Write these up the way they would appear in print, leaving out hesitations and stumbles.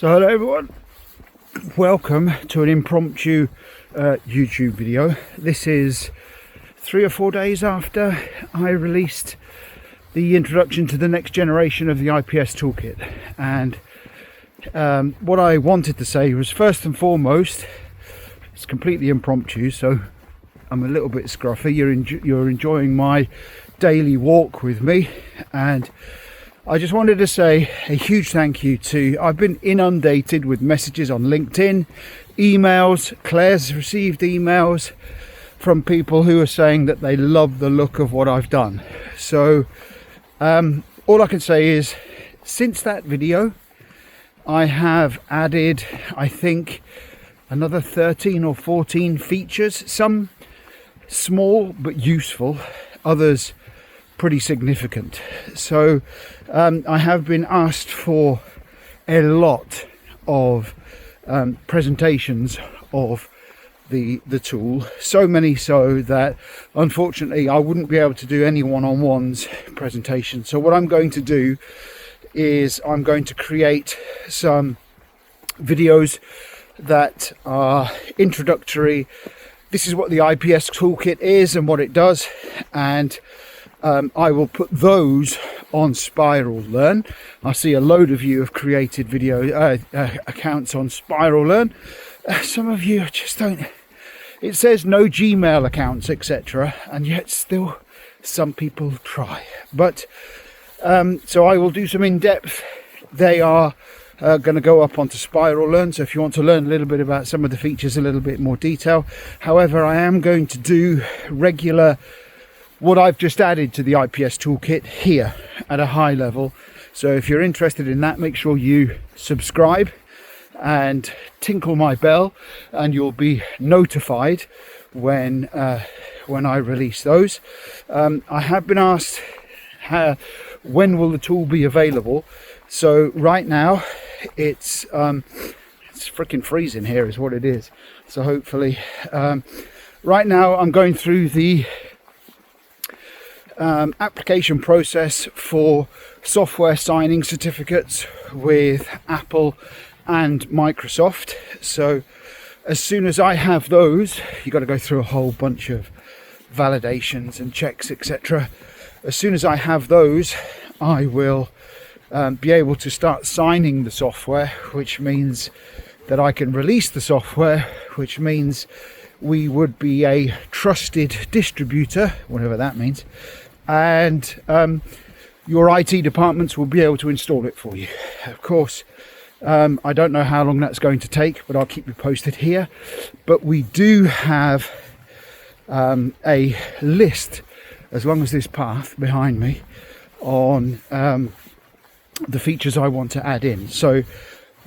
So hello everyone, welcome to an impromptu YouTube video. This is 3 or 4 days after I released the introduction to the next generation of the IPS Toolkit, and what I wanted to say was, first and foremost, it's completely impromptu, so I'm a little bit scruffy. You're enjoying my daily walk with me, and I just wanted to say a huge thank you to, I've been inundated with messages on LinkedIn, emails. Claire's received emails from people who are saying that they love the look of what I've done. So all I can say is, since that video, I have added, I think, another 13 or 14 features, some small but useful, others pretty significant. So I have been asked for a lot of presentations of the tool, so many so that unfortunately I wouldn't be able to do any one-on-ones presentation. So what I'm going to do is I'm going to create some videos that are introductory. This is what the IPS Toolkit is and what it does, and I will put those on SpiralLearn. I see a load of you have created video accounts on SpiralLearn. Some of you just don't. It says no Gmail accounts, etc., and yet still some people try. But so I will do some in-depth. They are going to go up onto SpiralLearn, so if you want to learn a little bit about some of the features, a little bit more detail. However, I am going to do regular, what I've just added to the IPS Toolkit here at a high level. So if you're interested in that, make sure you subscribe and tinkle my bell, and you'll be notified when I release those. I have been asked when will the tool be available. So right now it's freaking freezing here is what it is. So hopefully right now I'm going through the application process for software signing certificates with Apple and Microsoft. So as soon as I have those, you got to go through a whole bunch of validations and checks, etc. As soon as I have those, I will be able to start signing the software, which means that I can release the software, which means we would be a trusted distributor, whatever that means, and your IT departments will be able to install it for you. Of course, I don't know how long that's going to take, but I'll keep you posted here. But we do have a list, as long as this path behind me, on the features I want to add in. So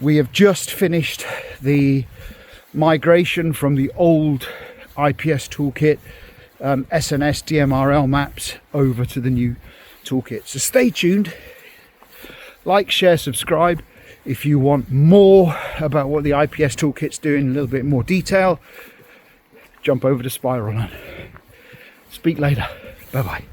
we have just finished the migration from the old IPS Toolkit SNS DMRL maps over to the new toolkit. So stay tuned, like, share, subscribe. If you want more about what the IPS Toolkit's doing in a little bit more detail, jump over to SpiralLearn. Speak later. Bye bye.